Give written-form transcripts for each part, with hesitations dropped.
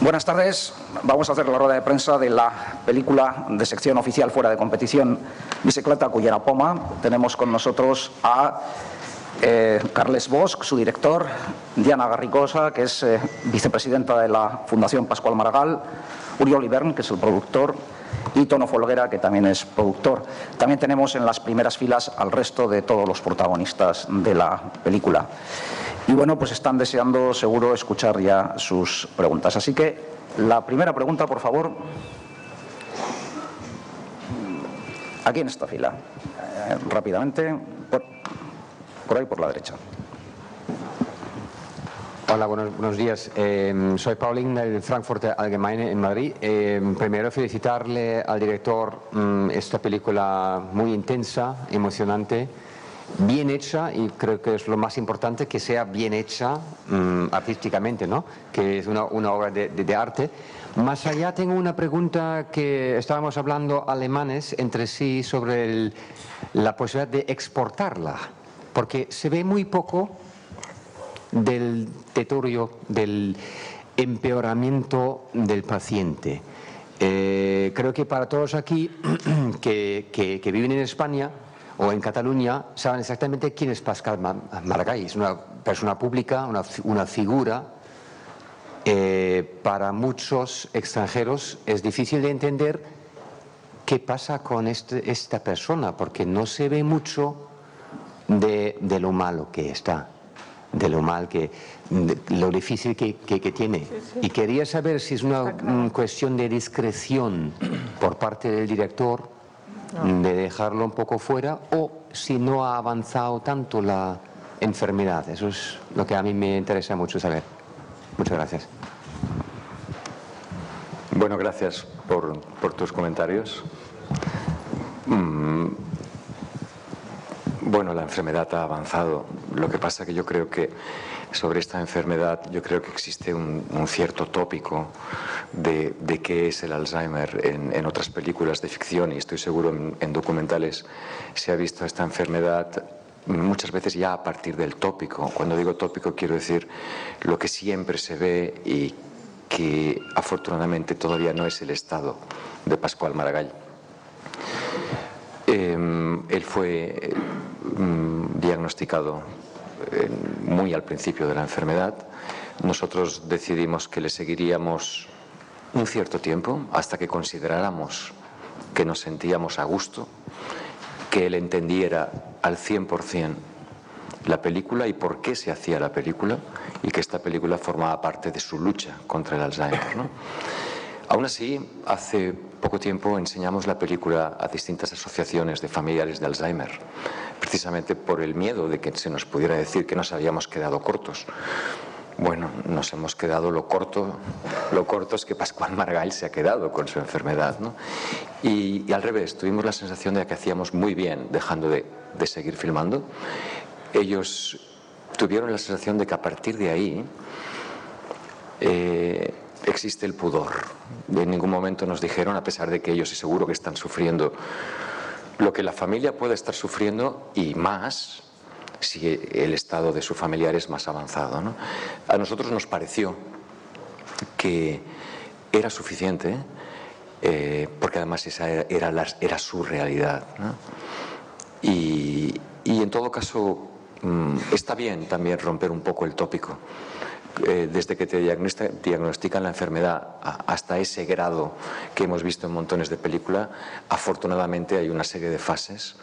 Buenas tardes. Vamos a hacer la rueda de prensa de la película de sección oficial fuera de competición Bicicleta Cullera Poma. Tenemos con nosotros a Carles Bosch, su director, Diana Garrigosa, que es vicepresidenta de la Fundación Pascual Maragall, Oriol Ivern, que es el productor, y Tono Folguera, que también es productor. También tenemos en las primeras filas al resto de todos los protagonistas de la película. Y bueno, pues están deseando seguro escuchar ya sus preguntas. Así que la primera pregunta, por favor, aquí en esta fila. Rápidamente, por ahí por la derecha. Hola, buenos días. Soy Paulín del Frankfurter Allgemeine en Madrid. Primero felicitarle al director esta película muy intensa, emocionante, bien hecha, y creo que es lo más importante, que sea bien hecha artísticamente, ¿no? Que es una obra de arte. Más allá tengo una pregunta que estábamos hablando alemanes entre sí sobre la posibilidad de exportarla, porque se ve muy poco del deterioro, del empeoramiento del paciente. Creo que para todos aquí que viven en España o en Cataluña saben exactamente quién es Pascual Maragall. Es una persona pública, una figura. Para muchos extranjeros es difícil de entender qué pasa con esta persona, porque no se ve mucho de lo malo que está, de lo difícil que tiene. Y quería saber si es una cuestión de discreción por parte del director, de dejarlo un poco fuera, o si no ha avanzado tanto la enfermedad. Eso es lo que a mí me interesa mucho saber. Muchas gracias. Bueno, gracias por tus comentarios. Bueno, la enfermedad ha avanzado. Lo que pasa que yo creo que sobre esta enfermedad existe un cierto tópico de qué es el Alzheimer en otras películas de ficción, y estoy seguro en documentales se ha visto esta enfermedad muchas veces ya a partir del tópico. Cuando digo tópico quiero decir lo que siempre se ve y que afortunadamente todavía no es el estado de Pascual Maragall. Él fue diagnosticado muy al principio de la enfermedad. Nosotros decidimos que le seguiríamos un cierto tiempo hasta que consideráramos que nos sentíamos a gusto, que él entendiera al 100% la película y por qué se hacía la película, y que esta película formaba parte de su lucha contra el Alzheimer, ¿no? Aún así, hace poco tiempo enseñamos la película a distintas asociaciones de familiares de Alzheimer, precisamente por el miedo de que se nos pudiera decir que nos habíamos quedado cortos. Bueno, nos hemos quedado lo cortos que Pascual Maragall se ha quedado con su enfermedad, ¿no? Y al revés, tuvimos la sensación de que hacíamos muy bien dejando de seguir filmando. Ellos tuvieron la sensación de que a partir de ahí existe el pudor. En ningún momento nos dijeron, a pesar de que ellos seguro que están sufriendo lo que la familia puede estar sufriendo y más si el estado de su familiar es más avanzado, ¿no? A nosotros nos pareció que era suficiente, porque además esa era su realidad, ¿no? Y en todo caso está bien también romper un poco el tópico. Desde que te diagnostican la enfermedad hasta ese grado que hemos visto en montones de películas, afortunadamente hay una serie de fases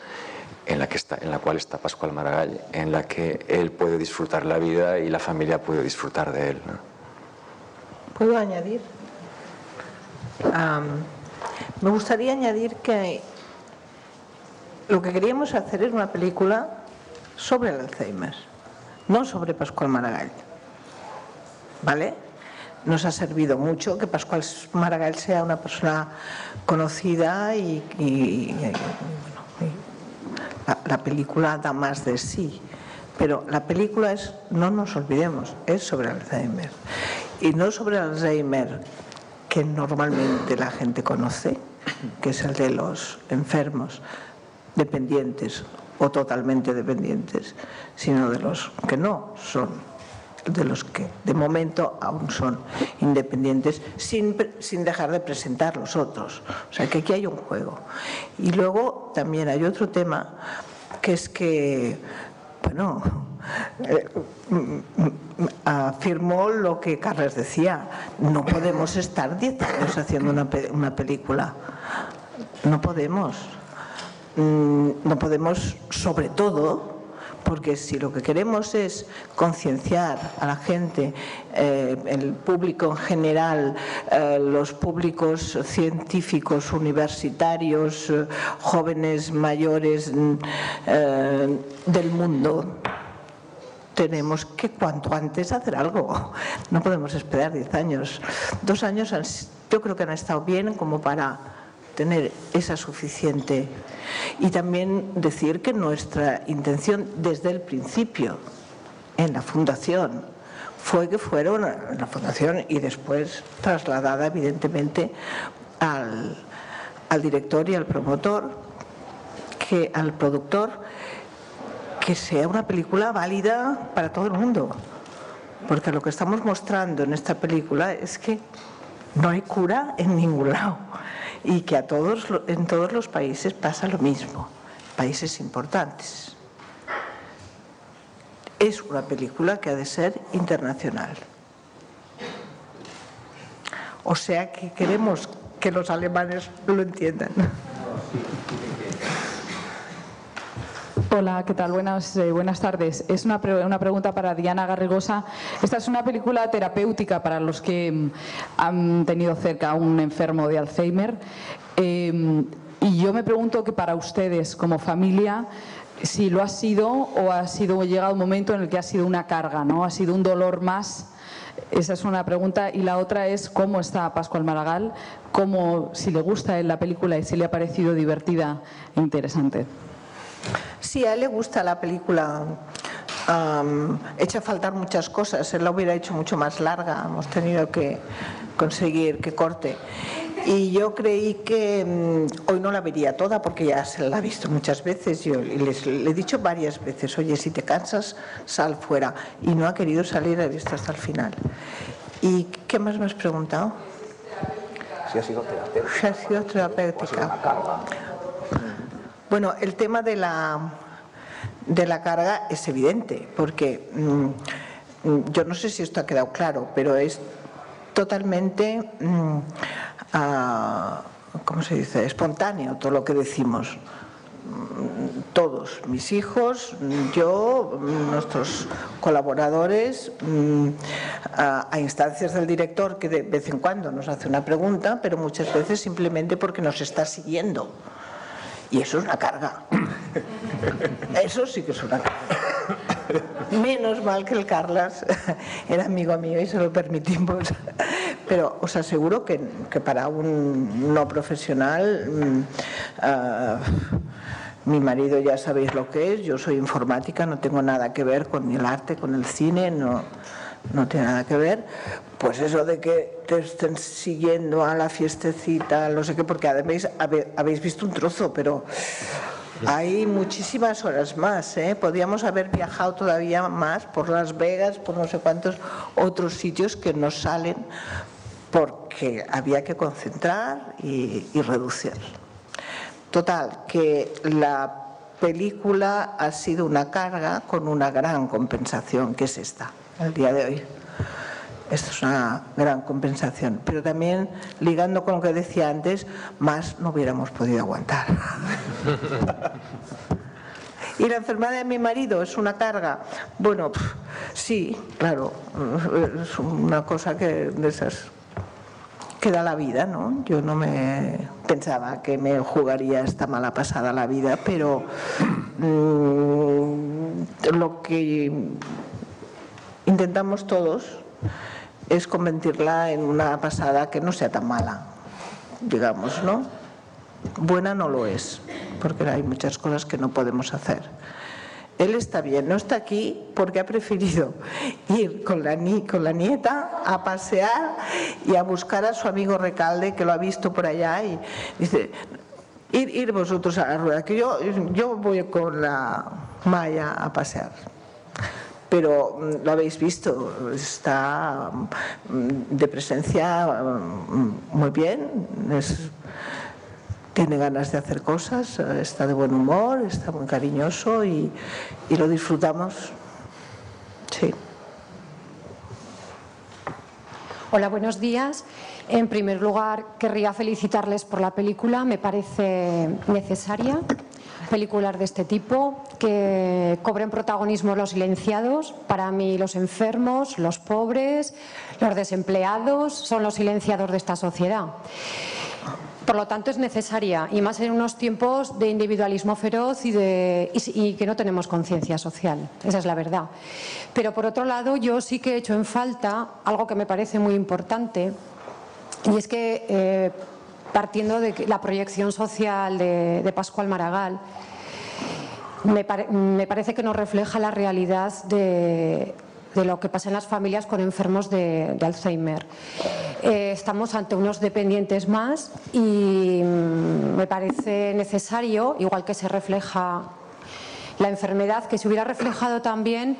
en la cual está Pascual Maragall, en la que él puede disfrutar la vida y la familia puede disfrutar de él, ¿no? ¿Puedo añadir? Me gustaría añadir que lo que queríamos hacer es una película sobre el Alzheimer, no sobre Pascual Maragall. ¿Vale? Nos ha servido mucho que Pascual Maragall sea una persona conocida y la película da más de sí, pero la película es, no nos olvidemos, es sobre Alzheimer, y no sobre Alzheimer que normalmente la gente conoce, que es el de los enfermos dependientes o totalmente dependientes, sino de los que no son de los que de momento aún son independientes, sin dejar de presentar los otros. O sea que aquí hay un juego. Y luego también hay otro tema, que es que, bueno, afirmó lo que Carles decía: no podemos estar 10 años haciendo una película. No podemos. No podemos, sobre todo, porque si lo que queremos es concienciar a la gente, el público en general, los públicos científicos, universitarios, jóvenes, mayores del mundo, tenemos que cuanto antes hacer algo. No podemos esperar 10 años. 2 años yo creo que han estado bien como para tener esa suficiente. Y también decir que nuestra intención desde el principio en la fundación fue que fuera la fundación y después trasladada evidentemente al director y al promotor, al productor, que sea una película válida para todo el mundo, porque lo que estamos mostrando en esta película es que no hay cura en ningún lado y que en todos los países pasa lo mismo, países importantes. Es una película que ha de ser internacional. O sea que queremos que los alemanes lo entiendan. Hola, ¿qué tal? Buenas tardes. Es una pregunta para Diana Garrigosa. Esta es una película terapéutica para los que han tenido cerca a un enfermo de Alzheimer. Y yo me pregunto que para ustedes, como familia, si lo ha sido o ha llegado un momento en el que ha sido una carga, ¿no? Ha sido un dolor más. Esa es una pregunta. Y la otra es cómo está Pascual Maragall, si le gusta la película y si le ha parecido divertida e interesante. Sí, a él le gusta la película. Echa a faltar muchas cosas. Él la hubiera hecho mucho más larga. Hemos tenido que conseguir que corte. Y yo creí que hoy no la vería toda porque ya se la ha visto muchas veces. Yo le he dicho varias veces: oye, si te cansas, sal fuera. Y no ha querido salir, ha visto hasta el final. ¿Y qué más me has preguntado? Si ha sido terapéutica. Si ha sido terapéutica. Bueno, el tema de la carga es evidente, porque yo no sé si esto ha quedado claro, pero es totalmente, ¿cómo se dice?, espontáneo todo lo que decimos. Todos, mis hijos, yo, nuestros colaboradores, a instancias del director, que de vez en cuando nos hace una pregunta, pero muchas veces simplemente porque nos está siguiendo. Y eso es una carga. Eso sí que es una carga. Menos mal que el Carles era amigo mío y se lo permitimos. Pero os aseguro que para un no profesional, mi marido ya sabéis lo que es, yo soy informática, no tengo nada que ver con el arte, con el cine, no tiene nada que ver. Pues eso de que te estén siguiendo a la fiestecita, no sé qué, porque además habéis visto un trozo, pero hay muchísimas horas más, ¿eh? Podríamos haber viajado todavía más por Las Vegas, por no sé cuántos otros sitios que nos salen, porque había que concentrar y reducir. Total, que la película ha sido una carga con una gran compensación, que es esta, el día de hoy. Esto es una gran compensación, pero también, ligando con lo que decía antes, más no hubiéramos podido aguantar. ¿Y la enfermedad de mi marido es una carga? Bueno, sí, claro, es una cosa que de esas que da la vida, ¿no? Yo no me pensaba que me jugaría esta mala pasada la vida, pero lo que intentamos todos es convertirla en una pasada que no sea tan mala, digamos, ¿no? Buena no lo es, porque hay muchas cosas que no podemos hacer. Él está bien, no está aquí porque ha preferido ir con la nieta a pasear y a buscar a su amigo Recalde, que lo ha visto por allá, y dice: ir vosotros a la rueda, que yo voy con la Maya a pasear. pero lo habéis visto, está de presencia muy bien, tiene ganas de hacer cosas, está de buen humor, está muy cariñoso y lo disfrutamos. Sí. Hola, buenos días. En primer lugar, querría felicitarles por la película. Me parece necesaria películas de este tipo, que cobren protagonismo los silenciados. Para mí, los enfermos, los pobres, los desempleados son los silenciados de esta sociedad. Por lo tanto, es necesaria, y más en unos tiempos de individualismo feroz y que no tenemos conciencia social. Esa es la verdad. Pero, por otro lado, yo sí que he hecho en falta algo que me parece muy importante, y es que, partiendo de la proyección social de Pascual Maragall, me parece que nos refleja la realidad de lo que pasa en las familias con enfermos de Alzheimer. Estamos ante unos dependientes más y me parece necesario, igual que se refleja la enfermedad, que se hubiera reflejado también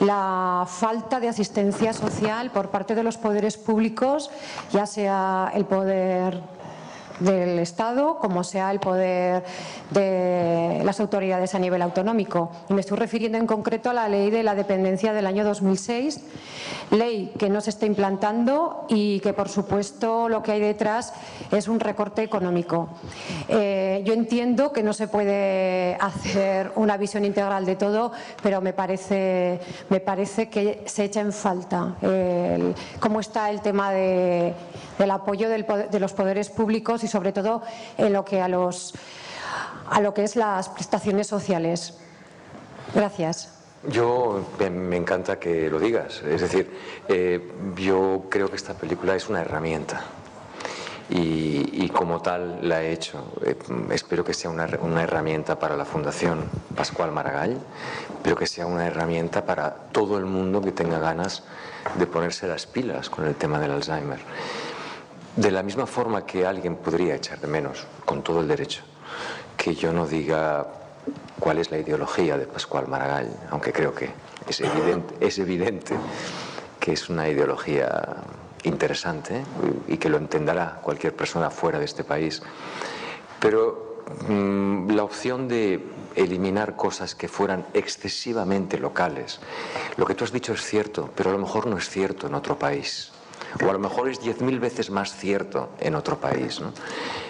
la falta de asistencia social por parte de los poderes públicos, ya sea el poder del Estado como sea el poder de las autoridades a nivel autonómico. Y me estoy refiriendo en concreto a la Ley de la Dependencia del año 2006, ley que no se está implantando y que, por supuesto, lo que hay detrás es un recorte económico. Yo entiendo que no se puede hacer una visión integral de todo, pero me parece que se echa en falta cómo está el tema del apoyo de los poderes públicos y, sobre todo, en lo que a lo que es las prestaciones sociales. Gracias. Me encanta que lo digas. Es decir, yo creo que esta película es una herramienta y como tal la he hecho. Espero que sea una herramienta para la Fundación Pascual Maragall, pero que sea una herramienta para todo el mundo que tenga ganas de ponerse las pilas con el tema del Alzheimer. De la misma forma que alguien podría echar de menos, con todo el derecho, que yo no diga cuál es la ideología de Pascual Maragall, aunque creo que es evidente que es una ideología interesante y que lo entenderá cualquier persona fuera de este país. Pero la opción de eliminar cosas que fueran excesivamente locales, lo que tú has dicho es cierto, pero a lo mejor no es cierto en otro país. O a lo mejor es 10.000 veces más cierto en otro país, ¿no?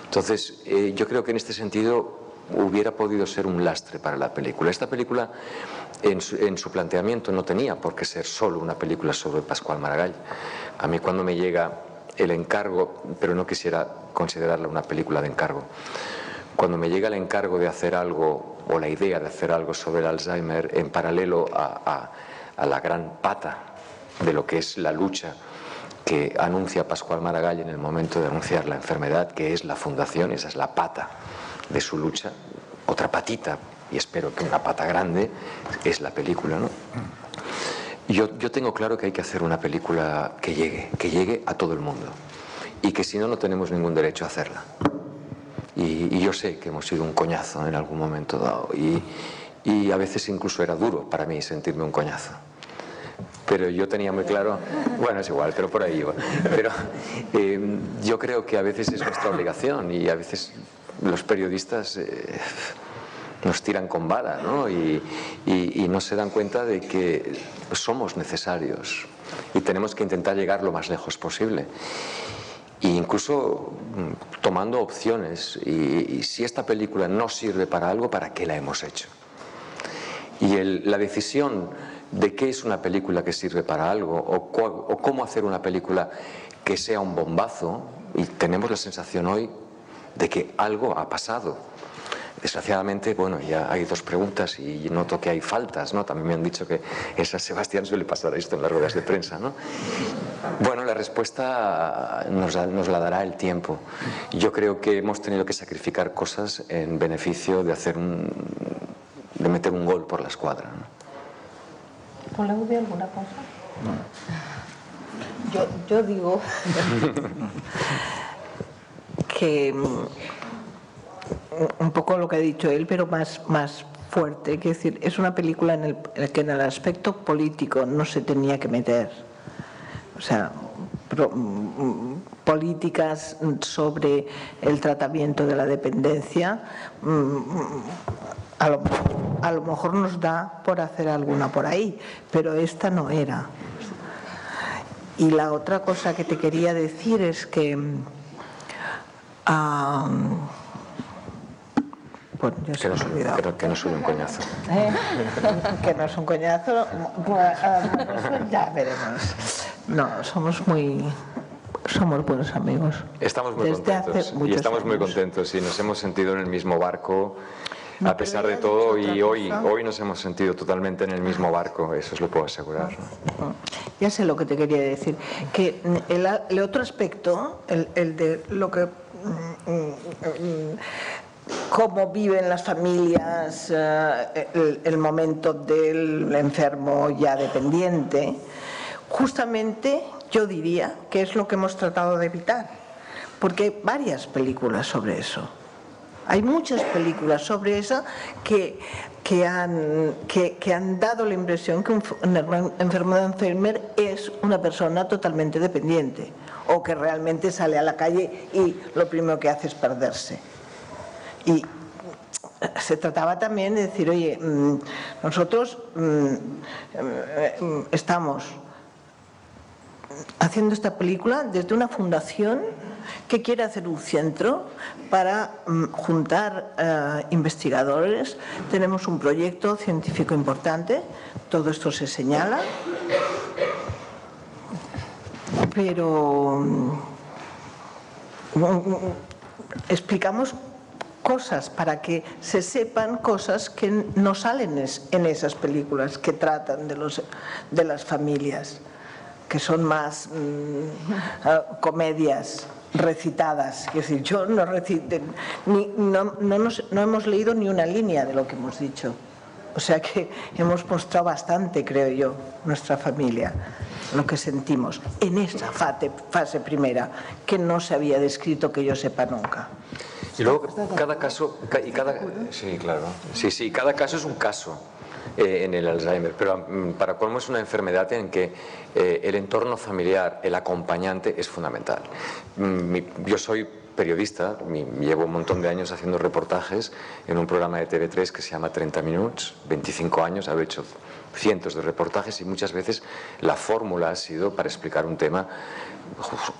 Entonces, yo creo que en este sentido hubiera podido ser un lastre para la película. Esta película, en su planteamiento, no tenía por qué ser solo una película sobre Pascual Maragall. A mí, cuando me llega el encargo, pero no quisiera considerarla una película de encargo, cuando me llega el encargo de hacer algo, o la idea de hacer algo sobre el Alzheimer, en paralelo a la gran pata de lo que es la lucha que anuncia Pascual Maragall en el momento de anunciar la enfermedad, que es la fundación, esa es la pata de su lucha. Otra patita, y espero que una pata grande, es la película, ¿no? Yo tengo claro que hay que hacer una película que llegue a todo el mundo, y que si no, no tenemos ningún derecho a hacerla. Y yo sé que hemos sido un coñazo en algún momento dado, y a veces incluso era duro para mí sentirme un coñazo. Pero yo tenía muy claro, bueno, es igual, pero por ahí iba. Pero yo creo que a veces es nuestra obligación, y a veces los periodistas nos tiran con vara, ¿no? Y no se dan cuenta de que somos necesarios y tenemos que intentar llegar lo más lejos posible. E incluso tomando opciones, y si esta película no sirve para algo, ¿para qué la hemos hecho? Y la decisión de qué es una película que sirve para algo, o cómo hacer una película que sea un bombazo, y tenemos la sensación hoy de que algo ha pasado. Desgraciadamente, bueno, ya hay dos preguntas y noto que hay faltas, ¿no? También me han dicho que en San Sebastián suele pasar esto en las ruedas de prensa, ¿no? Bueno, la respuesta nos la dará el tiempo. Yo creo que hemos tenido que sacrificar cosas en beneficio de meter un gol por la escuadra, ¿no? ¿Con la UDI alguna cosa? Yo digo que un poco lo que ha dicho él, pero más fuerte. Quiero decir, es una película en el que en el aspecto político no se tenía que meter. O sea, políticas sobre el tratamiento de la dependencia, a lo mejor nos da por hacer alguna por ahí, pero esta no era. Y la otra cosa que te quería decir es que bueno, ya se me ha olvidado. Que no sube un coñazo. Que no es un coñazo, ya veremos. No, somos buenos amigos. Estamos muy contentos y estamos muy contentos y nos hemos sentido en el mismo barco a pesar de todo, y hoy nos hemos sentido totalmente en el mismo barco, eso os lo puedo asegurar. Ya sé lo que te quería decir, que el otro aspecto, el de lo que cómo viven las familias el momento del enfermo ya dependiente, justamente yo diría que es lo que hemos tratado de evitar, porque hay varias películas sobre eso. Hay muchas películas sobre eso que han dado la impresión que un enfermo de Alzheimer es una persona totalmente dependiente, o que realmente sale a la calle y lo primero que hace es perderse. Y se trataba también de decir, oye, nosotros estamos haciendo esta película desde una fundación que quiere hacer un centro para juntar investigadores. Tenemos un proyecto científico importante, todo esto se señala, pero explicamos cosas para que se sepan cosas que no salen en esas películas que tratan de las familias, que son más comedias recitadas. Es decir, yo no recité, no hemos leído ni una línea de lo que hemos dicho. O sea que hemos mostrado bastante, creo yo, nuestra familia, lo que sentimos en esa fase primera, que no se había descrito que yo sepa nunca. Y luego cada caso, sí, claro, sí, cada caso es un caso en el Alzheimer, pero para colmo es una enfermedad en que el entorno familiar, el acompañante es fundamental. Yo soy periodista, llevo un montón de años haciendo reportajes en un programa de TV3 que se llama 30 Minutos, 25 años, he hecho cientos de reportajes y muchas veces la fórmula ha sido, para explicar un tema,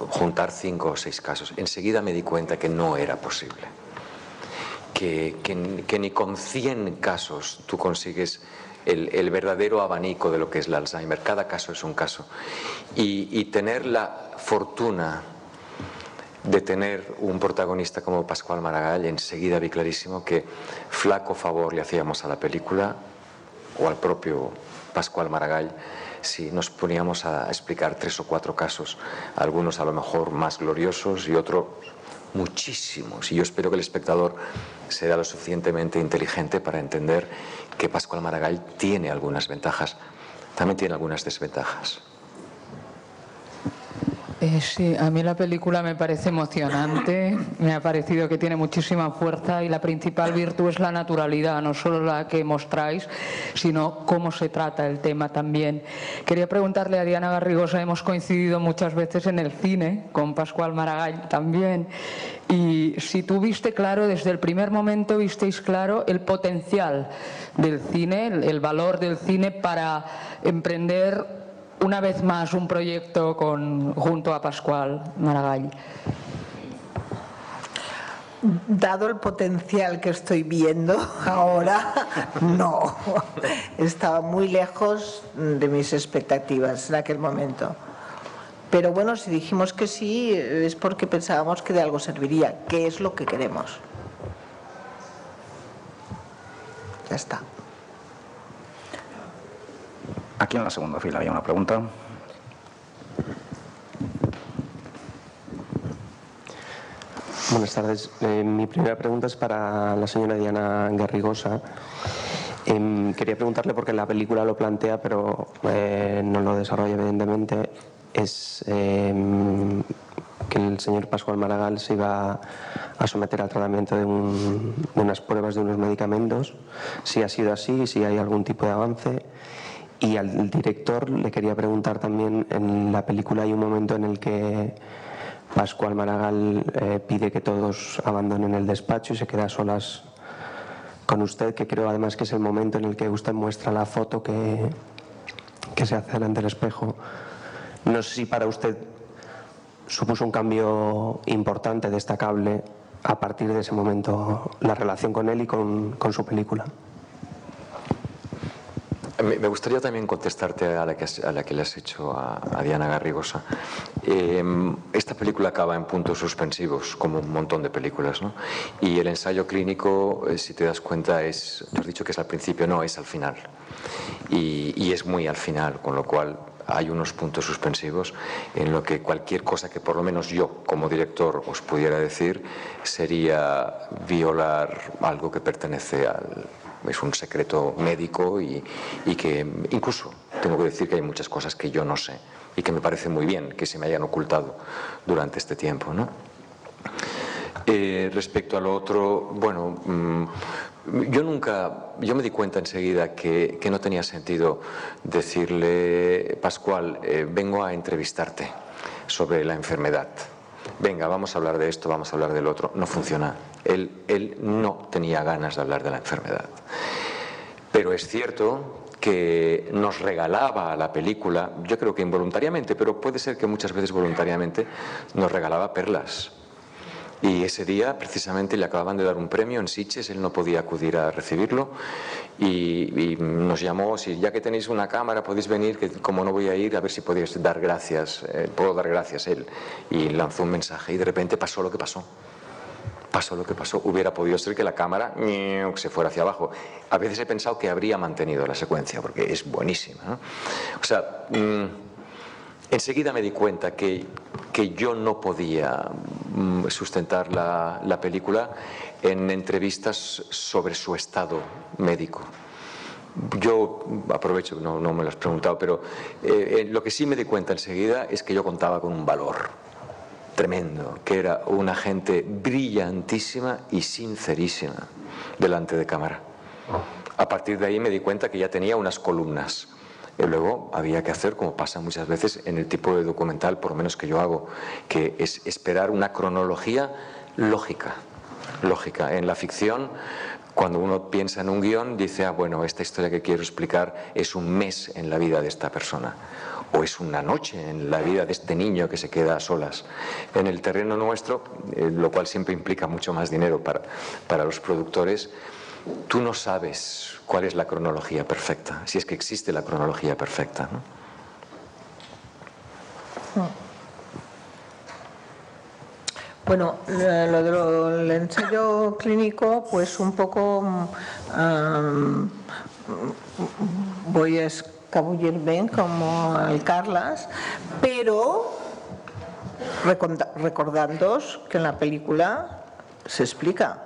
juntar 5 o 6 casos. Enseguida me di cuenta que no era posible, que ni con 100 casos tú consigues el verdadero abanico de lo que es el Alzheimer. Cada caso es un caso. Y tener la fortuna de tener un protagonista como Pascual Maragall, enseguida vi clarísimo que flaco favor le hacíamos a la película o al propio Pascual Maragall si nos poníamos a explicar 3 o 4 casos, algunos a lo mejor más gloriosos y otros muchísimos. Y yo espero que el espectador sea lo suficientemente inteligente para entender que Pascual Maragall tiene algunas ventajas, también tiene algunas desventajas. Sí, a mí la película me parece emocionante, me ha parecido que tiene muchísima fuerza y la principal virtud es la naturalidad, no solo la que mostráis, sino cómo se trata el tema también. Quería preguntarle a Diana Garrigosa, hemos coincidido muchas veces en el cine, con Pascual Maragall también, y si tú viste claro, desde el primer momento visteis claro el potencial del cine, el valor del cine para emprender una vez más un proyecto junto a Pascual Maragall. Dado el potencial que estoy viendo ahora, no. Estaba muy lejos de mis expectativas en aquel momento. Pero bueno, si dijimos que sí, es porque pensábamos que de algo serviría, que es lo que queremos. Ya está. Aquí en la segunda fila había una pregunta. Buenas tardes. Mi primera pregunta es para la señora Diana Garrigosa. Quería preguntarle, porque la película lo plantea, pero no lo desarrolla evidentemente, es que el señor Pascual Maragall se iba a someter al tratamiento de unas pruebas de unos medicamentos, si ha sido así, si hay algún tipo de avance. Y al director le quería preguntar también, en la película hay un momento en el que Pascual Maragall pide que todos abandonen el despacho y se queda a solas con usted, que creo además que es el momento en el que usted muestra la foto que se hace delante del espejo. No sé si para usted supuso un cambio importante, destacable, a partir de ese momento, la relación con él y con su película. Me gustaría también contestarte a la que le has hecho a Diana Garrigosa. Esta película acaba en puntos suspensivos, como un montón de películas, ¿no? Y el ensayo clínico, si te das cuenta, tú has dicho que es al principio, no, es al final. Y es muy al final, con lo cual hay unos puntos suspensivos en lo que cualquier cosa que por lo menos yo como director os pudiera decir sería violar algo que pertenece es un secreto médico y que incluso tengo que decir que hay muchas cosas que yo no sé y que me parece muy bien que se me hayan ocultado durante este tiempo, ¿no? Respecto a lo otro, bueno, yo me di cuenta enseguida que no tenía sentido decirle, Pascual, vengo a entrevistarte sobre la enfermedad. Venga, vamos a hablar de esto, vamos a hablar del otro. No funciona. Él no tenía ganas de hablar de la enfermedad. Pero es cierto que nos regalaba a la película, yo creo que involuntariamente, pero puede ser que muchas veces voluntariamente, nos regalaba perlas. Y ese día, precisamente, le acababan de dar un premio en Sitges, él no podía acudir a recibirlo y nos llamó, si ya que tenéis una cámara podéis venir, que como no voy a ir, a ver si podéis dar gracias, puedo dar gracias él. Y lanzó un mensaje y de repente pasó lo que pasó. Pasó lo que pasó. Hubiera podido ser que la cámara se fuera hacia abajo. A veces he pensado que habría mantenido la secuencia, porque es buenísima, ¿no? O sea, enseguida me di cuenta que yo no podía sustentar la película en entrevistas sobre su estado médico. Yo aprovecho, no me lo has preguntado, pero lo que sí me di cuenta enseguida es que yo contaba con un valor tremendo, que era una gente brillantísima y sincerísima delante de cámara. A partir de ahí me di cuenta que ya tenía unas columnas. Y luego había que hacer, como pasa muchas veces en el tipo de documental, por lo menos que yo hago, que es esperar una cronología lógica. En la ficción, cuando uno piensa en un guión, dice, bueno, esta historia que quiero explicar es un mes en la vida de esta persona, o es una noche en la vida de este niño que se queda a solas. En el terreno nuestro, lo cual siempre implica mucho más dinero para los productores, tú no sabes cuál es la cronología perfecta, si es que existe la cronología perfecta, ¿no? Bueno, lo del ensayo clínico, pues un poco voy a escabullirme como el Carlas, pero recordándoos que en la película se explica.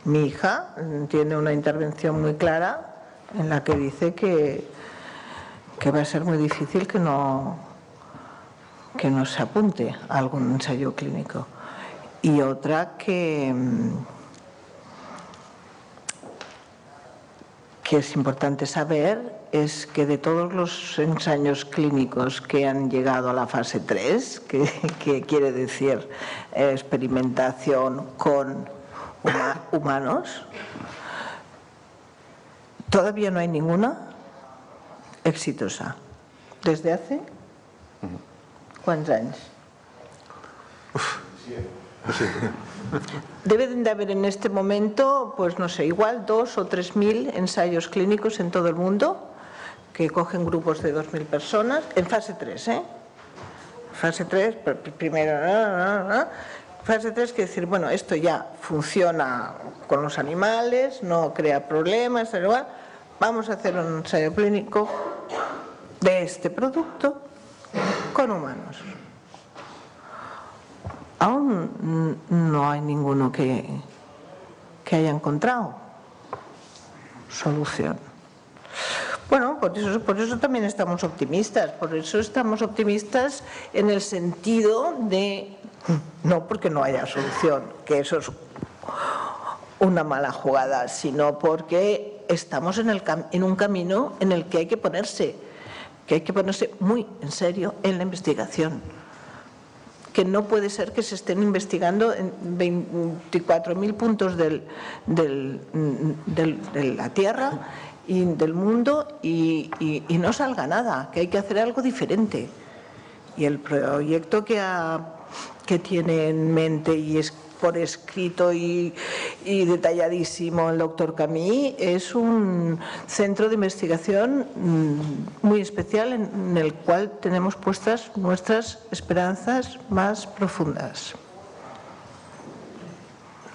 Mi hija tiene una intervención muy clara en la que dice que va a ser muy difícil que no se apunte a algún ensayo clínico. Y otra que es importante saber es que de todos los ensayos clínicos que han llegado a la fase 3, que quiere decir experimentación con humanos, todavía no hay ninguna exitosa. ¿Desde hace? ¿Cuántos años? Deben de haber en este momento, pues no sé, igual 2.000 o 3.000 ensayos clínicos en todo el mundo que cogen grupos de 2.000 personas en fase 3, Fase 3, primero, fase 3 quiere decir, bueno, esto ya funciona con los animales, no crea problemas, vamos a hacer un ensayo clínico de este producto con humanos. Aún no hay ninguno que haya encontrado solución. Bueno, por eso también estamos optimistas, por eso estamos optimistas en el sentido de, no porque no haya solución, que eso es una mala jugada, sino porque estamos en un camino en el que hay que ponerse muy en serio en la investigación. Que no puede ser que se estén investigando en 24.000 puntos de la Tierra y del mundo y no salga nada, que hay que hacer algo diferente. Y el proyecto que tiene en mente y es por escrito y detalladísimo el doctor Camí es un centro de investigación muy especial en el cual tenemos puestas nuestras esperanzas más profundas.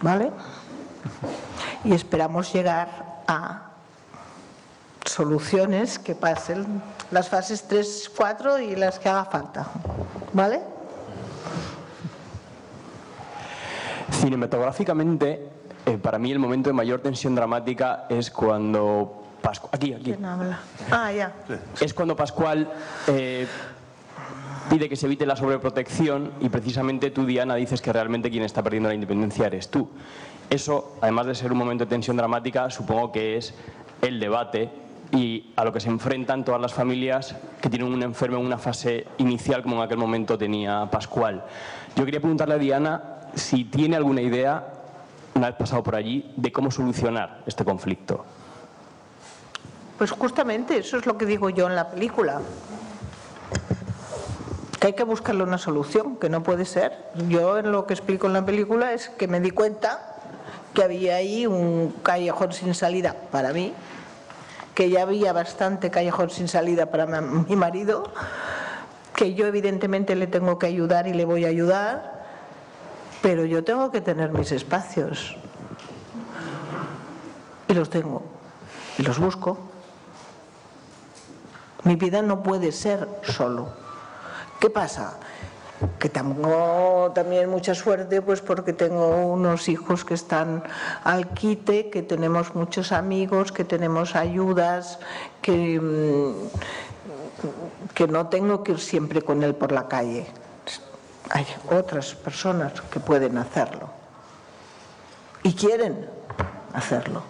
¿Vale? Y esperamos llegar a soluciones que pasen las fases 3, 4 y las que haga falta. ¿Vale? Cinematográficamente, para mí el momento de mayor tensión dramática es cuando Aquí. ¿Quién habla? Ah, ya. Es cuando Pascual pide que se evite la sobreprotección y precisamente tú, Diana, dices que realmente quien está perdiendo la independencia eres tú. Eso, además de ser un momento de tensión dramática, supongo que es el debate y a lo que se enfrentan todas las familias que tienen un enfermo en una fase inicial como en aquel momento tenía Pascual. Yo quería preguntarle a Diana si tiene alguna idea, una vez pasado por allí, de cómo solucionar este conflicto. Pues justamente eso es lo que digo yo en la película. Que hay que buscarle una solución, que no puede ser. Yo en lo que explico en la película es que me di cuenta que había ahí un callejón sin salida para mí, que ya había bastante callejón sin salida para mi marido, que yo evidentemente le tengo que ayudar y le voy a ayudar, pero yo tengo que tener mis espacios. Y los tengo. Y los busco. Mi vida no puede ser solo. ¿Qué pasa? Que tengo también mucha suerte, pues porque tengo unos hijos que están al quite, que tenemos muchos amigos, que tenemos ayudas, que no tengo que ir siempre con él por la calle. Hay otras personas que pueden hacerlo y quieren hacerlo.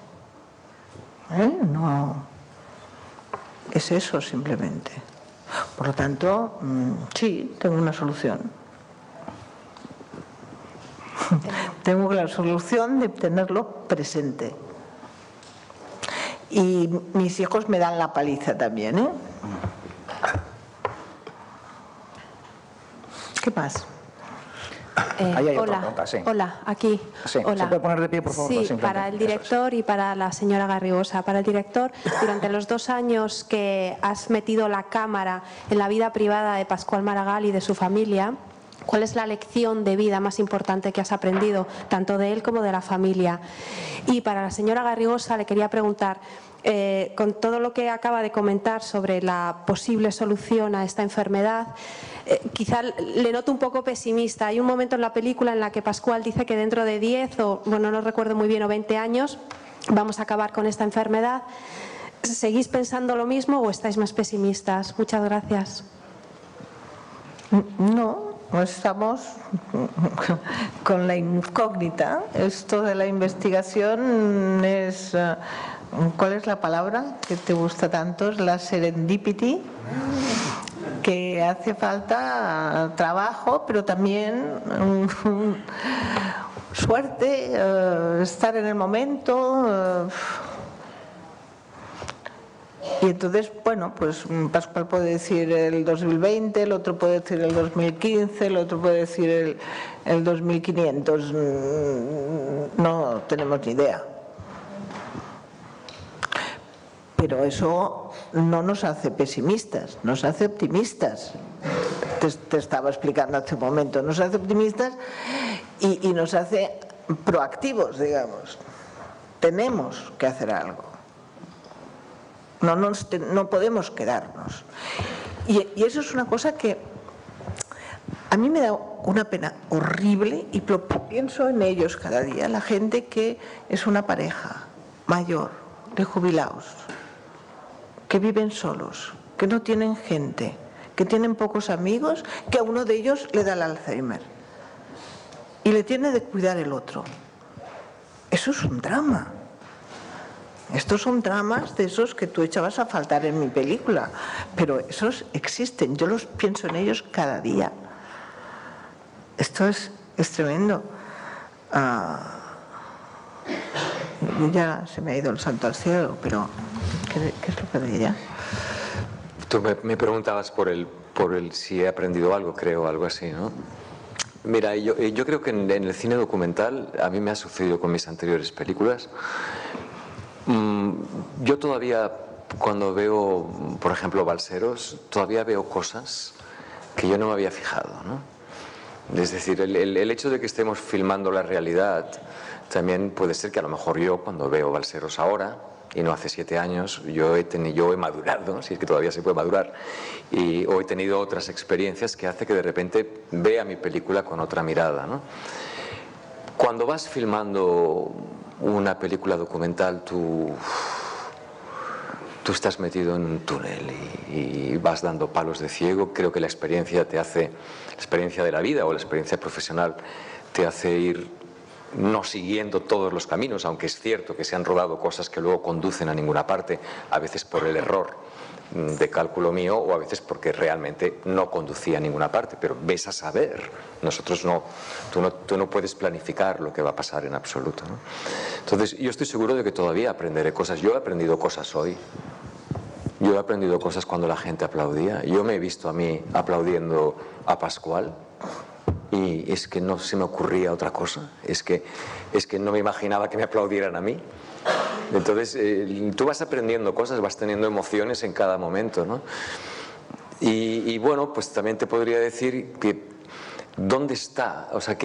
No es eso simplemente. Por lo tanto, sí, tengo una solución. Tengo la solución de tenerlo presente. Y mis hijos me dan la paliza también, ¿eh? ¿Qué más? Ahí hay otra Hola, pregunta, sí. hola, aquí. Sí, Hola. ¿se puede poner de pie, por favor? Sí, Simplemente. para el director y para la señora Garrigosa. Para el director, durante los 2 años que has metido la cámara en la vida privada de Pascual Maragall y de su familia, ¿cuál es la lección de vida más importante que has aprendido, tanto de él como de la familia? Y para la señora Garrigosa le quería preguntar, con todo lo que acaba de comentar sobre la posible solución a esta enfermedad, quizá le noto un poco pesimista. Hay un momento en la película en la que Pascual dice que dentro de 10 o, bueno, no recuerdo muy bien, o 20 años vamos a acabar con esta enfermedad. ¿Seguís pensando lo mismo o estáis más pesimistas? Muchas gracias. No estamos con la incógnita. Esto de la investigación es... ¿Cuál es la palabra que te gusta tanto? Es la serendipity, que hace falta trabajo, pero también suerte, estar en el momento. Y entonces, bueno, pues Pascual puede decir el 2020, el otro puede decir el 2015, el otro puede decir el 2500. No tenemos ni idea. Pero eso no nos hace pesimistas, nos hace optimistas. Te estaba explicando hace un momento, nos hace optimistas y nos hace proactivos, digamos. Tenemos que hacer algo. No podemos quedarnos. Y eso es una cosa que a mí me da una pena horrible y pienso en ellos cada día. La gente que es una pareja mayor de jubilados, que viven solos, que no tienen gente, que tienen pocos amigos, que a uno de ellos le da el Alzheimer y le tiene de cuidar el otro. Eso es un drama. Estos son dramas de esos que tú echabas a faltar en mi película, pero esos existen, yo los pienso en ellos cada día. Esto es tremendo. Ya se me ha ido el santo al cielo, pero ¿qué es lo que veía? Tú me preguntabas por el si he aprendido algo, creo, algo así, ¿no? Mira, yo creo que en el cine documental, a mí me ha sucedido con mis anteriores películas. Yo todavía, cuando veo, por ejemplo, Balseros, todavía veo cosas que yo no me había fijado, ¿no? Es decir, el hecho de que estemos filmando la realidad, también puede ser que a lo mejor yo, cuando veo Balseros ahora, y no hace 7 años, yo he madurado, si es que todavía se puede madurar, o he tenido otras experiencias que hace que de repente vea mi película con otra mirada, ¿no? Cuando vas filmando una película documental, tú estás metido en un túnel y vas dando palos de ciego. Creo que la experiencia de la vida o la experiencia profesional te hace ir no siguiendo todos los caminos, aunque es cierto que se han rodado cosas que luego conducen a ninguna parte, a veces por el error de cálculo mío o a veces porque realmente no conducía a ninguna parte, pero ves a saber. Nosotros tú no puedes planificar lo que va a pasar en absoluto, ¿no? Entonces yo estoy seguro de que todavía aprenderé cosas. Yo he aprendido cosas hoy. Yo he aprendido cosas cuando la gente aplaudía. Yo me he visto a mí aplaudiendo a Pascual y es que no se me ocurría otra cosa. Es que no me imaginaba que me aplaudieran a mí. Entonces tú vas aprendiendo cosas, vas teniendo emociones en cada momento, ¿no? Y bueno, pues también te podría decir que ¿dónde está? O sea,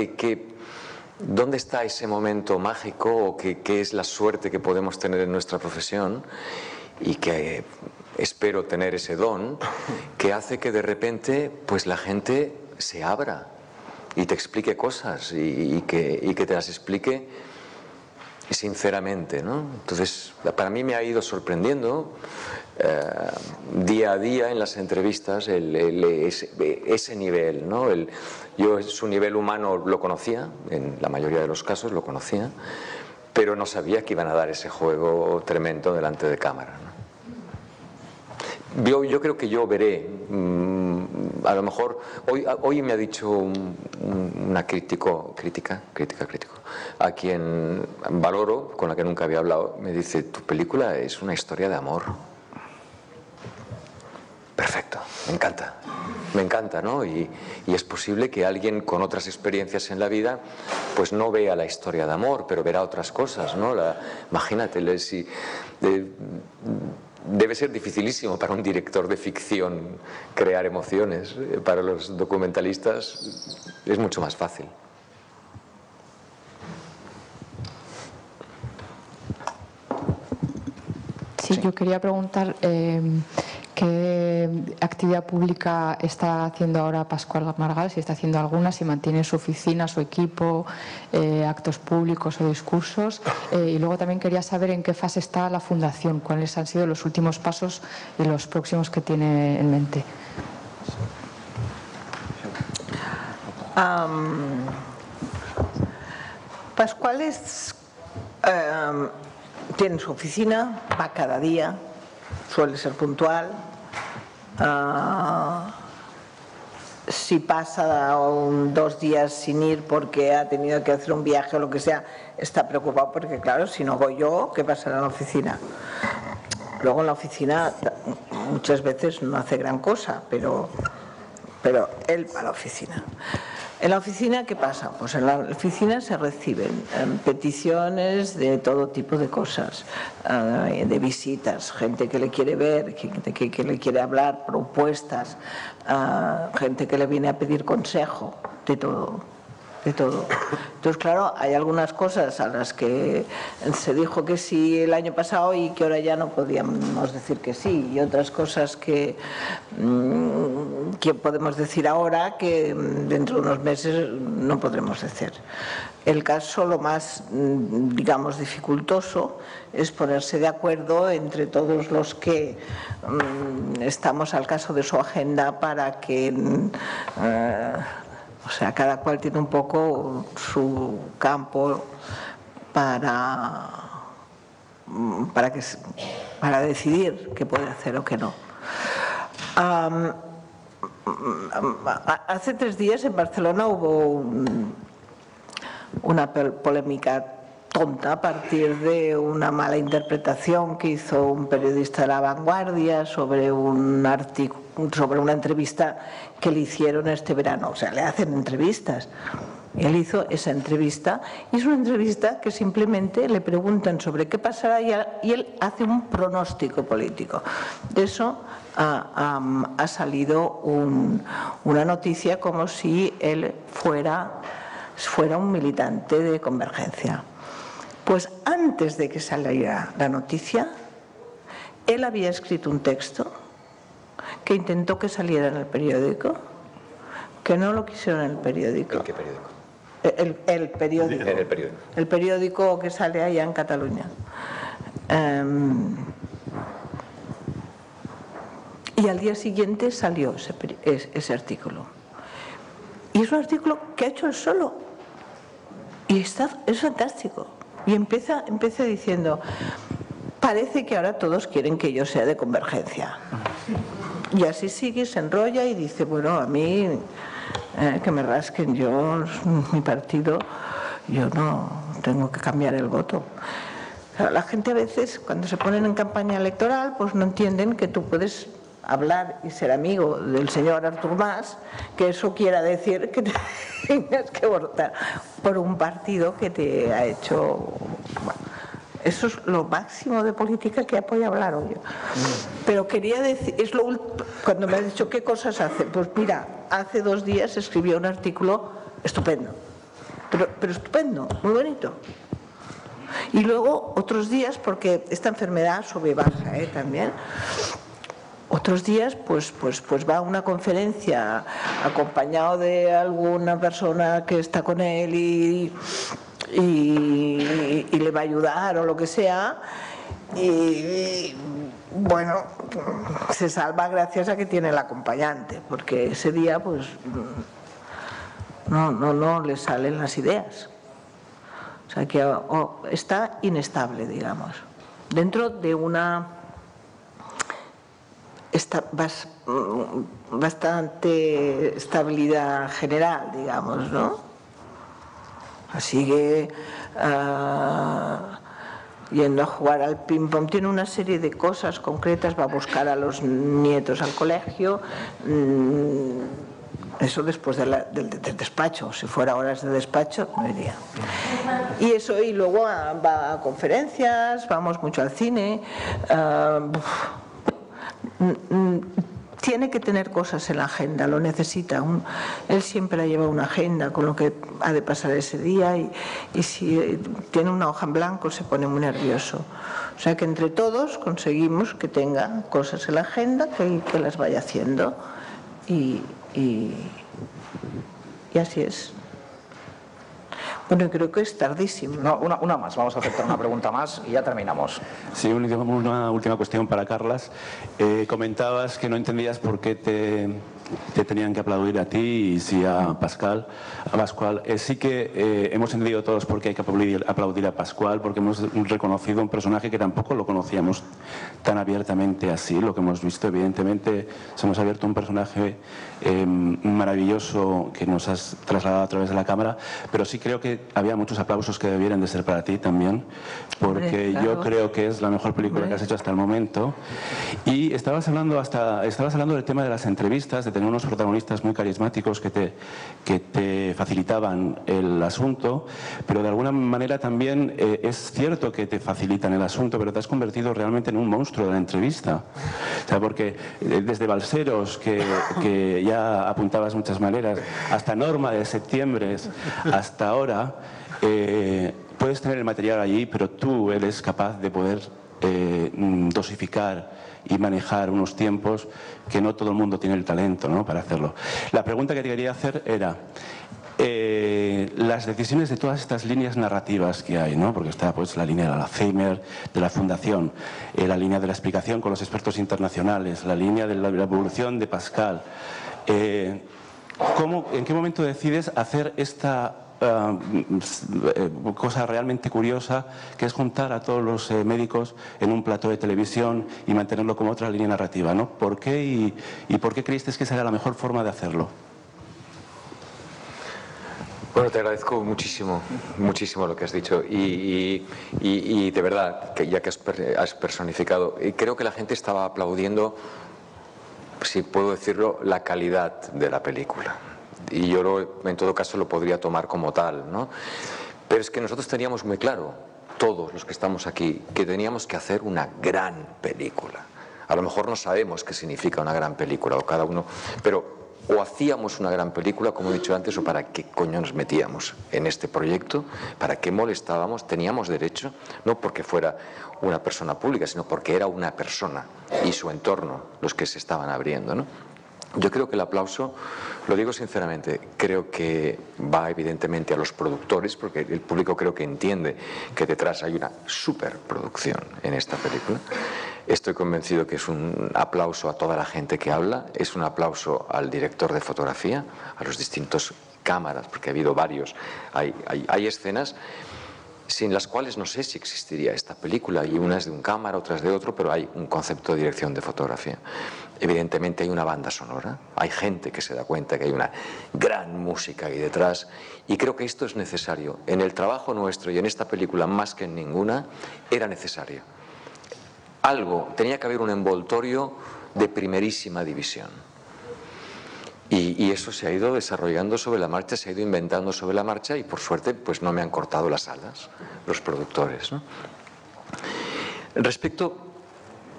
¿dónde está ese momento mágico o qué es la suerte que podemos tener en nuestra profesión? Y que espero tener ese don que hace que de repente pues la gente se abra y te explique cosas y que te las explique sinceramente, ¿no? Entonces, para mí me ha ido sorprendiendo día a día en las entrevistas ese nivel, ¿no? Yo su nivel humano lo conocía, en la mayoría de los casos lo conocía, pero no sabía que iban a dar ese juego tremendo delante de cámara, ¿no? Yo creo que yo veré, a lo mejor, hoy me ha dicho una crítico, a quien valoro, con la que nunca había hablado, me dice, tu película es una historia de amor. Perfecto, me encanta, ¿no? Y es posible que alguien con otras experiencias en la vida pues no vea la historia de amor, pero verá otras cosas, ¿no? Imagínate, debe ser dificilísimo para un director de ficción crear emociones. Para los documentalistas es mucho más fácil. Sí, yo quería preguntar qué actividad pública está haciendo ahora Pascual Maragall, si está haciendo alguna, si mantiene su oficina, su equipo, actos públicos o discursos. Y luego también quería saber en qué fase está la fundación, cuáles han sido los últimos pasos y los próximos que tiene en mente. Pascual tiene su oficina, va cada día, suele ser puntual. Si pasa 2 días sin ir porque ha tenido que hacer un viaje o lo que sea, está preocupado porque, claro, si no voy yo, ¿qué pasará en la oficina? Luego en la oficina muchas veces no hace gran cosa, pero él va a la oficina. ¿En la oficina qué pasa? Pues en la oficina se reciben peticiones de todo tipo de cosas, de visitas, gente que le quiere ver, gente que le quiere hablar, propuestas, gente que le viene a pedir consejo, de todo. de todo. Entonces, claro, hay algunas cosas a las que se dijo que sí el año pasado y que ahora ya no podíamos decir que sí, y otras cosas que podemos decir ahora que dentro de unos meses no podremos decir. El caso, lo más, digamos, dificultoso es ponerse de acuerdo entre todos los que estamos al caso de su agenda para que... o sea, cada cual tiene un poco su campo para decidir qué puede hacer o qué no. Hace 3 días en Barcelona hubo una polémica tonta a partir de una mala interpretación que hizo un periodista de La Vanguardia sobre un artículo, sobre una entrevista que le hicieron este verano. O sea, le hacen entrevistas. Y él hizo esa entrevista, y es una entrevista que simplemente le preguntan sobre qué pasará y él hace un pronóstico político. De eso ha salido una noticia como si él fuera un militante de Convergencia. Pues antes de que saliera la noticia, él había escrito un texto que intentó que saliera en el periódico, que no lo quisieron en el periódico. ¿En qué periódico? El periódico. En el periódico. El periódico que sale allá en Cataluña. Y al día siguiente salió ese artículo. Y es un artículo que ha hecho él solo. Y es fantástico. Y empieza diciendo, parece que ahora todos quieren que yo sea de Convergencia. Y así sigue, se enrolla y dice, bueno, a mí que me rasquen, yo, mi partido, yo no tengo que cambiar el voto. Claro, la gente a veces, cuando se ponen en campaña electoral, pues no entienden que tú puedes hablar y ser amigo del señor Artur Mas, que eso quiera decir que tengas que votar por un partido que te ha hecho... Bueno, eso es lo máximo de política que apoya hablar hoy. Pero quería decir, cuando me has dicho qué cosas hace, pues mira, hace 2 días escribió un artículo estupendo, pero estupendo, muy bonito. Y luego otros días, porque esta enfermedad sube y baja también, otros días pues va a una conferencia acompañado de alguna persona que está con él y le va a ayudar o lo que sea, y bueno, se salva gracias a que tiene el acompañante, porque ese día pues no le salen las ideas. O sea que está inestable, digamos, dentro de una bastante estabilidad general, digamos, ¿no? Sigue yendo a jugar al ping-pong, tiene una serie de cosas concretas, va a buscar a los nietos al colegio, eso después del despacho, si fuera horas de despacho, no iría. Y eso, y luego va a conferencias, vamos mucho al cine, tiene que tener cosas en la agenda, lo necesita. Él siempre lleva una agenda con lo que ha de pasar ese día y si tiene una hoja en blanco se pone muy nervioso. O sea que entre todos conseguimos que tenga cosas en la agenda, que las vaya haciendo y así es. Bueno, creo que es tardísimo. No, una más, vamos a aceptar una pregunta más y ya terminamos. Sí, una última cuestión para Carles. Comentabas que no entendías por qué te tenían que aplaudir a ti y sí a Pascual. Sí que hemos entendido todos por qué hay que aplaudir a Pascual, porque hemos reconocido un personaje que tampoco lo conocíamos tan abiertamente así. Lo que hemos visto, evidentemente, se nos ha abierto un personaje maravilloso que nos has trasladado a través de la cámara, pero sí creo que había muchos aplausos que debieran de ser para ti también, porque yo creo que es la mejor película que has hecho hasta el momento. Y estabas hablando del tema de las entrevistas, de tener unos protagonistas muy carismáticos que te facilitaban el asunto, pero de alguna manera también es cierto que te facilitan el asunto, pero te has convertido realmente en un monstruo de la entrevista. O sea, porque desde Balseros, que ya apuntabas muchas maneras, hasta Norma de Septiembre, hasta ahora, puedes tener el material allí, pero tú eres capaz de poder dosificar y manejar unos tiempos que no todo el mundo tiene el talento, ¿no?, para hacerlo. La pregunta que te quería hacer era las decisiones de todas estas líneas narrativas que hay, ¿no?, porque está pues la línea del Alzheimer, de la Fundación, la línea de la explicación con los expertos internacionales, la línea de la evolución de Pascal. ¿En qué momento decides hacer esta cosa realmente curiosa, que es juntar a todos los médicos en un plató de televisión y mantenerlo como otra línea narrativa, ¿no? ¿Por qué y por qué creíste que esa era la mejor forma de hacerlo? Bueno, te agradezco muchísimo, muchísimo lo que has dicho y de verdad, que ya que has personificado, creo que la gente estaba aplaudiendo, si puedo decirlo, la calidad de la película. Y yo en todo caso lo podría tomar como tal, ¿no? Pero es que nosotros teníamos muy claro, todos los que estamos aquí, que teníamos que hacer una gran película. A lo mejor no sabemos qué significa una gran película, o cada uno, pero o hacíamos una gran película, como he dicho antes, o para qué coño nos metíamos en este proyecto, para qué molestábamos, teníamos derecho, no porque fuera una persona pública, sino porque era una persona y su entorno los que se estaban abriendo, ¿no? Yo creo que el aplauso, lo digo sinceramente, creo que va evidentemente a los productores, porque el público creo que entiende que detrás hay una superproducción en esta película. Estoy convencido que es un aplauso a toda la gente que habla, es un aplauso al director de fotografía, a los distintos cámaras, porque ha habido varios. Hay escenas sin las cuales no sé si existiría esta película, y una es de un cámara, otra es de otro, pero hay un concepto de dirección de fotografía. Evidentemente hay una banda sonora, hay gente que se da cuenta que hay una gran música ahí detrás, y creo que esto es necesario. En el trabajo nuestro y en esta película, más que en ninguna, era necesario. Tenía que haber un envoltorio de primerísima división. Y eso se ha ido desarrollando sobre la marcha, se ha ido inventando sobre la marcha, y por suerte pues no me han cortado las alas los productores, ¿no? Respecto,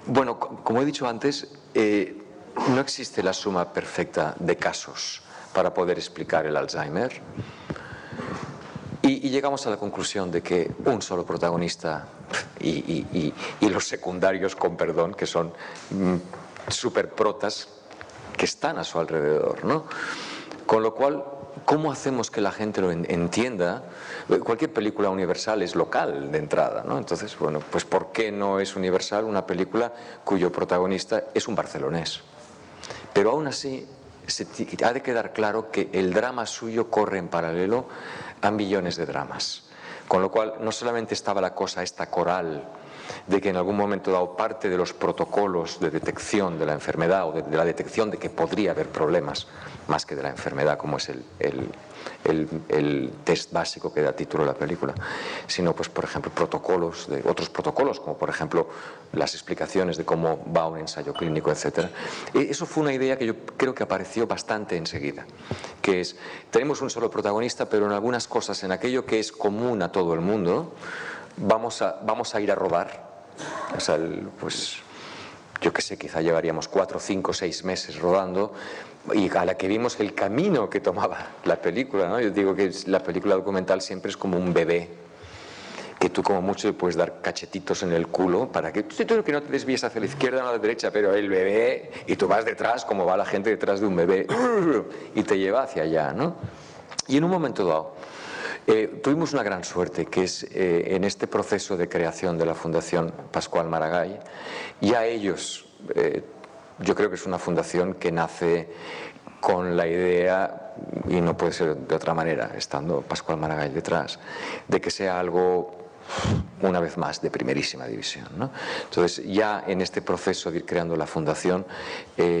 bueno, como he dicho antes, no existe la suma perfecta de casos para poder explicar el Alzheimer, y llegamos a la conclusión de que un solo protagonista y los secundarios, con perdón, que son superprotas, que están a su alrededor, ¿no? Con lo cual, ¿cómo hacemos que la gente lo entienda? Cualquier película universal es local de entrada, ¿no? Entonces, bueno, pues ¿por qué no es universal una película cuyo protagonista es un barcelonés? Pero aún así, ha de quedar claro que el drama suyo corre en paralelo a millones de dramas. Con lo cual, no solamente estaba la cosa esta coral de que en algún momento dado parte de los protocolos de detección de la enfermedad o de la detección de que podría haber problemas, más que de la enfermedad, como es el test básico que da título a la película, sino pues por ejemplo otros protocolos, como por ejemplo las explicaciones de cómo va un ensayo clínico, etc. Eso fue una idea que yo creo que apareció bastante enseguida, que es, tenemos un solo protagonista, pero en algunas cosas, en aquello que es común a todo el mundo, vamos a ir a rodar. O sea, pues yo qué sé, quizá llevaríamos 4, 5, 6 meses rodando, y a la que vimos el camino que tomaba la película, ¿no? Yo digo que la película documental siempre es como un bebé, que tú como mucho le puedes dar cachetitos en el culo para que no te desvíes hacia la izquierda o a la derecha, pero el bebé, y tú vas detrás como va la gente detrás de un bebé, y te lleva hacia allá, ¿no? Y en un momento dado tuvimos una gran suerte, que es en este proceso de creación de la Fundación Pascual Maragall, ya ellos, yo creo que es una fundación que nace con la idea, y no puede ser de otra manera, estando Pascual Maragall detrás, de que sea algo, una vez más, de primerísima división, ¿no? Entonces, ya en este proceso de ir creando la fundación,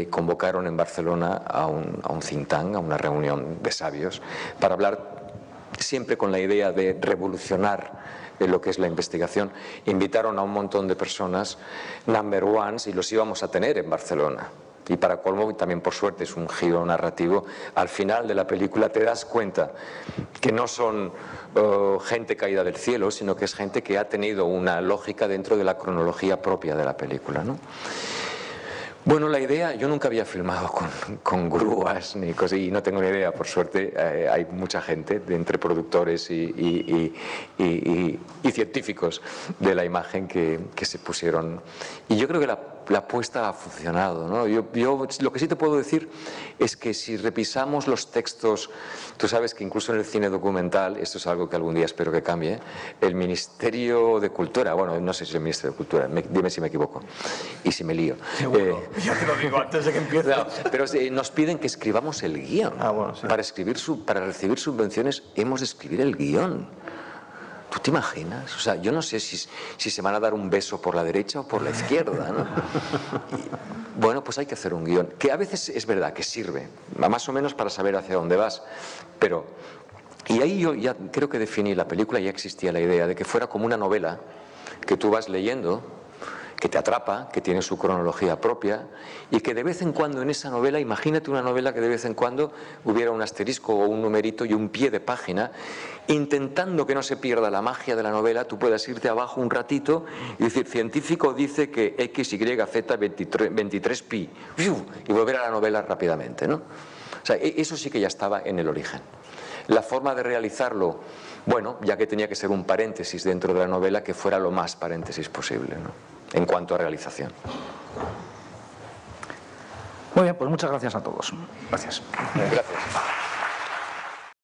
convocaron en Barcelona a un think tank, a una reunión de sabios, para hablar siempre con la idea de revolucionar lo que es la investigación. Invitaron a un montón de personas, number ones, y los íbamos a tener en Barcelona. Y para colmo, también por suerte, es un giro narrativo. Al final de la película te das cuenta que no son gente caída del cielo, sino que es gente que ha tenido una lógica dentro de la cronología propia de la película, ¿no? Bueno, la idea, yo nunca había filmado con grúas ni cosas, y no tengo ni idea, por suerte. Hay mucha gente, entre productores y científicos de la imagen que se pusieron. Y yo creo que la apuesta ha funcionado, ¿no? Yo lo que sí te puedo decir es que si repisamos los textos, tú sabes que incluso en el cine documental, esto es algo que algún día espero que cambie, el Ministerio de Cultura, bueno, no sé si es el Ministerio de Cultura, dime si me equivoco y si me lío. Ya te lo digo antes de que empiece. No, pero nos piden que escribamos el guión. Bueno, sí. Para recibir subvenciones hemos de escribir el guión. ¿Tú te imaginas? O sea, yo no sé si se van a dar un beso por la derecha o por la izquierda, ¿no? Bueno, pues hay que hacer un guión, que a veces es verdad que sirve, más o menos para saber hacia dónde vas, pero... Y ahí yo ya creo que definí la película, ya existía la idea de que fuera como una novela que tú vas leyendo, que te atrapa, que tiene su cronología propia, y que de vez en cuando en esa novela, imagínate una novela que de vez en cuando hubiera un asterisco o un numerito y un pie de página, intentando que no se pierda la magia de la novela, tú puedas irte abajo un ratito y decir, científico dice que X, Y, Z, 23 pi, y volver a la novela rápidamente, ¿no? O sea, eso sí que ya estaba en el origen. La forma de realizarlo, bueno, ya que tenía que ser un paréntesis dentro de la novela, que fuera lo más paréntesis posible, ¿no? En cuanto a realización. Muy bien, pues muchas gracias a todos. Gracias. Gracias.